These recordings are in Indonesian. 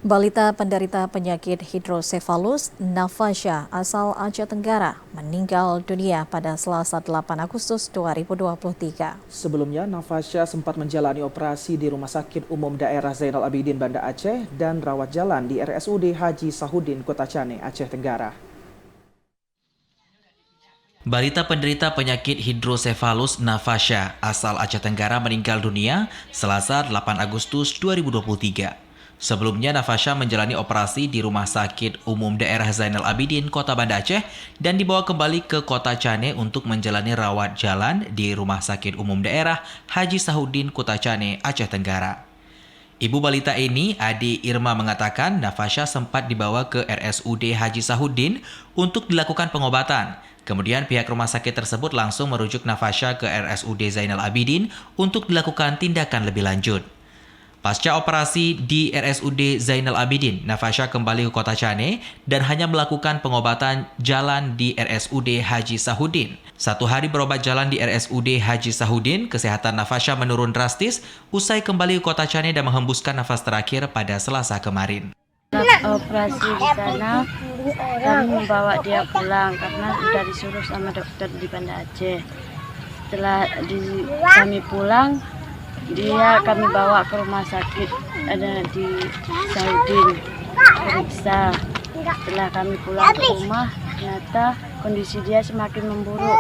Balita penderita penyakit hidrosefalus Nafasha asal Aceh Tenggara meninggal dunia pada Selasa 8 Agustus 2023. Sebelumnya, Nafasha sempat menjalani operasi di Rumah Sakit Umum Daerah Zainal Abidin Banda Aceh dan rawat jalan di RSUD Haji Sahudin Kota Cane, Aceh Tenggara. Balita penderita penyakit hidrosefalus Nafasha asal Aceh Tenggara meninggal dunia Selasa 8 Agustus 2023. Sebelumnya, Nafasha menjalani operasi di Rumah Sakit Umum Daerah Zainal Abidin, Kota Banda Aceh, dan dibawa kembali ke Kota Cane untuk menjalani rawat jalan di Rumah Sakit Umum Daerah Haji Sahudin, Kota Cane, Aceh Tenggara. Ibu balita ini, Adi Irma, mengatakan Nafasha sempat dibawa ke RSUD Haji Sahudin untuk dilakukan pengobatan. Kemudian pihak rumah sakit tersebut langsung merujuk Nafasha ke RSUD Zainal Abidin untuk dilakukan tindakan lebih lanjut. Pasca operasi di RSUD Zainal Abidin, Nafasha kembali ke Kota Cane dan hanya melakukan pengobatan jalan di RSUD Haji Sahudin. 1 hari berobat jalan di RSUD Haji Sahudin, kesehatan Nafasha menurun drastis usai kembali ke Kota Cane dan menghembuskan nafas terakhir pada Selasa kemarin. Operasi di sana, kami membawa dia pulang karena sudah disuruh sama dokter di Banda Aceh. Setelah kami pulang, kami bawa ke rumah sakit ada di Sahudin periksa. Setelah kami pulang ke rumah, ternyata kondisi dia semakin memburuk.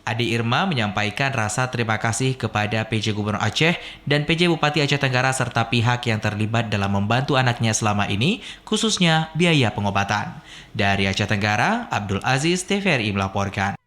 Adi Irma menyampaikan rasa terima kasih kepada PJ Gubernur Aceh dan PJ Bupati Aceh Tenggara serta pihak yang terlibat dalam membantu anaknya selama ini, khususnya biaya pengobatan. Dari Aceh Tenggara, Abdul Aziz, TVRI melaporkan.